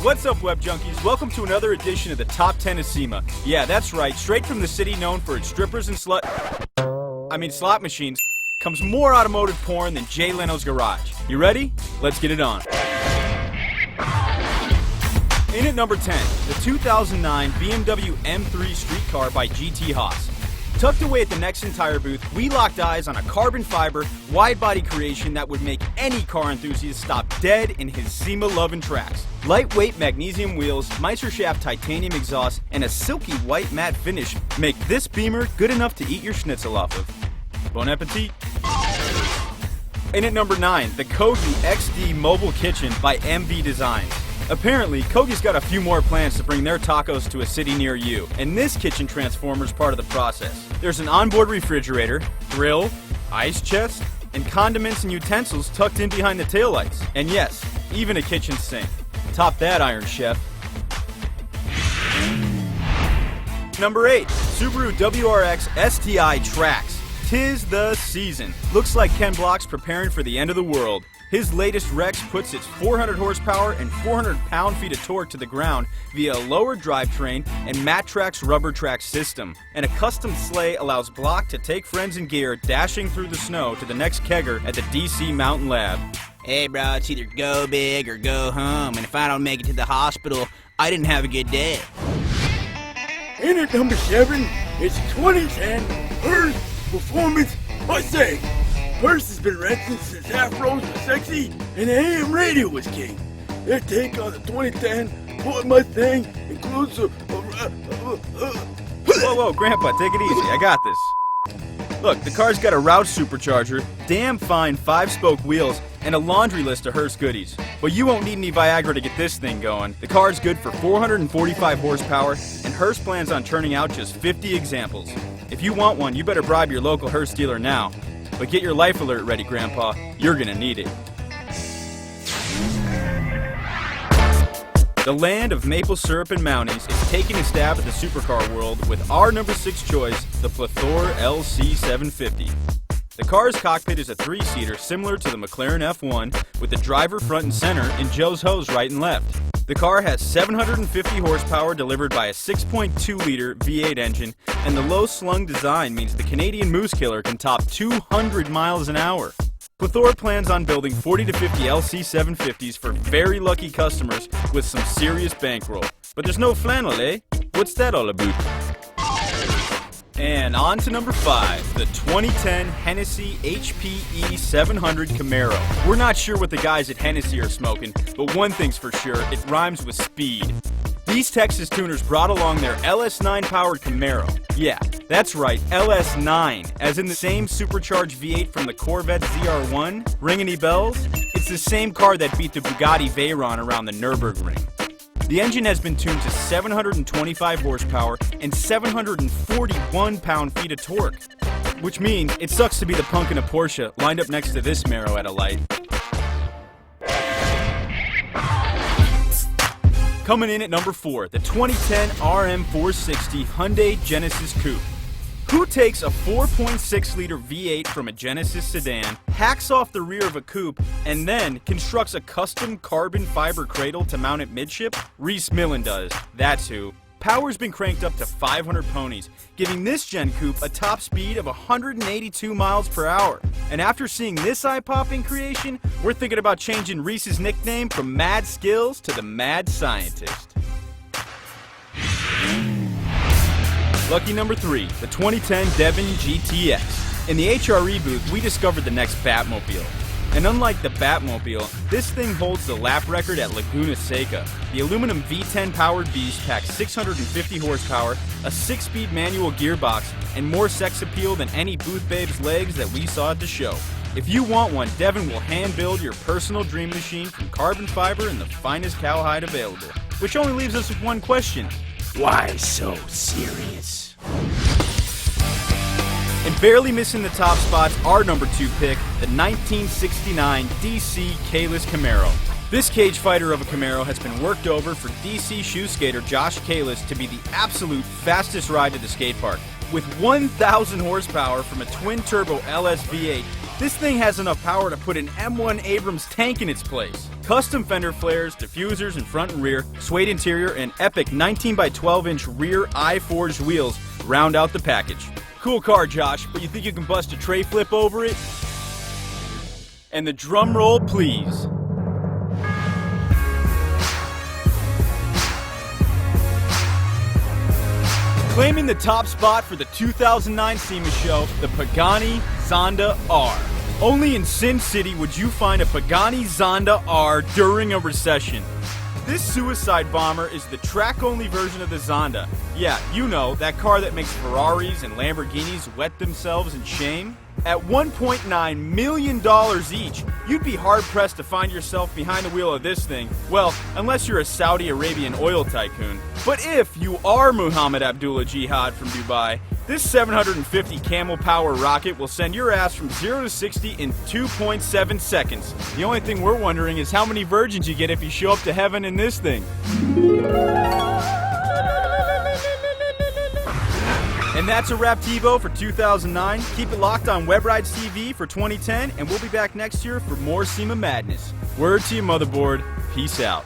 What's up, Web Junkies? Welcome to another edition of the Top 10 of SEMA. Yeah, that's right, straight from the city known for its strippers and slot machines, comes more automotive porn than Jay Leno's garage. You ready? Let's get it on. In at number 10, the 2009 BMW M3 street car by GT Haas. Tucked away at the Nexon tire booth, we locked eyes on a carbon fiber, wide-body creation that would make any car enthusiast stop dead in his SEMA-loving tracks. Lightweight magnesium wheels, Meisterschaft titanium exhaust, and a silky white matte finish make this Beamer good enough to eat your schnitzel off of. Bon appetit! In at number 9, the Kogi XD Mobile Kitchen by MV Designs. Apparently, Kogi's got a few more plans to bring their tacos to a city near you, and this kitchen transformer is part of the process. There's an onboard refrigerator, grill, ice chest, and condiments and utensils tucked in behind the taillights. And yes, even a kitchen sink. Top that, Iron Chef. Number 8, Subaru WRX STI Trax. 'Tis the season. Looks like Ken Block's preparing for the end of the world. His latest Rex puts its 400 horsepower and 400 pound-feet of torque to the ground via a lowered drivetrain and Matrax rubber track system. And a custom sleigh allows Block to take friends in gear dashing through the snow to the next kegger at the DC Mountain Lab. Hey bro, it's either go big or go home, and if I don't make it to the hospital, I didn't have a good day. In at number 7, it's 2010 Hearst Performance Mustang. Hearst has been renting since Afros was sexy and AM radio was king. Their take on the 2010 Ford Mustang includes Whoa, Grandpa, take it easy. I got this. Look, the car's got a Roush supercharger, damn fine 5-spoke wheels, and a laundry list of Hearst goodies. But you won't need any Viagra to get this thing going. The car's good for 445 horsepower, and Hearst plans on turning out just 50 examples. If you want one, you better bribe your local Hearst dealer now. But get your life alert ready, Grandpa. You're gonna need it. The land of maple syrup and Mounties is taking a stab at the supercar world with our number 6 choice, the Plethora LC750. The car's cockpit is a 3-seater similar to the McLaren F1 with the driver front and center and Joe's hose right and left. The car has 750 horsepower delivered by a 6.2-liter V8 engine, and the low-slung design means the Canadian Moose Killer can top 200 miles an hour. Plethora plans on building 40 to 50 LC750s for very lucky customers with some serious bankroll. But there's no flannel, eh? What's that all about? And on to number 5, the 2010 Hennessy HPE 700 Camaro. We're not sure what the guys at Hennessy are smoking, but one thing's for sure, it rhymes with speed. These Texas tuners brought along their LS9-powered Camaro. Yeah, that's right, LS9, as in the same supercharged V8 from the Corvette ZR1. Ring any bells? It's the same car that beat the Bugatti Veyron around the Nürburgring. The engine has been tuned to 725 horsepower and 741 pound-feet of torque, which means it sucks to be the punk in a Porsche lined up next to this Marrow at a light. Coming in at number 4, the 2010 RM460 Hyundai Genesis Coupe. Who takes a 4.6-liter V8 from a Genesis sedan, hacks off the rear of a coupe, and then constructs a custom carbon fiber cradle to mount it midship? Reese Millen does. That's who. Power's been cranked up to 500 ponies, giving this Gen Coupe a top speed of 182 miles per hour. And after seeing this eye-popping creation, we're thinking about changing Reese's nickname from Mad Skills to the Mad Scientist. Lucky number 3, the 2010 Devon GTX. In the HRE booth, we discovered the next Batmobile. And unlike the Batmobile, this thing holds the lap record at Laguna Seca. The aluminum V10 powered beast packs 650 horsepower, a 6-speed manual gearbox, and more sex appeal than any booth babe's legs that we saw at the show. If you want one, Devon will hand build your personal dream machine from carbon fiber and the finest cowhide available. Which only leaves us with one question. Why so serious? And barely missing the top spots, our number 2 pick, the 1969 DC Kalis Camaro. This cage fighter of a Camaro has been worked over for DC shoe skater Josh Kalis to be the absolute fastest ride to the skate park. With 1,000 horsepower from a twin-turbo LS V8, this thing has enough power to put an M1 Abrams tank in its place. Custom fender flares, diffusers in front and rear, suede interior, and epic 19 by 12 inch rear eye-forged wheels round out the package. Cool car, Josh, but you think you can bust a tray flip over it? And the drum roll, please. Claiming the top spot for the 2009 SEMA show, the Pagani Zonda R. Only in Sin City would you find a Pagani Zonda R during a recession. This suicide bomber is the track-only version of the Zonda. Yeah, you know, that car that makes Ferraris and Lamborghinis wet themselves in shame. At $1.9 million each, you'd be hard-pressed to find yourself behind the wheel of this thing. Well, unless you're a Saudi Arabian oil tycoon. But if you are Muhammad Abdullah Jihad from Dubai, this 750 camel power rocket will send your ass from 0 to 60 in 2.7 seconds. The only thing we're wondering is how many virgins you get if you show up to heaven in this thing. And that's a wrap, TiVo, for 2009. Keep it locked on Web Rides TV for 2010, and we'll be back next year for more SEMA madness. Word to your motherboard. Peace out.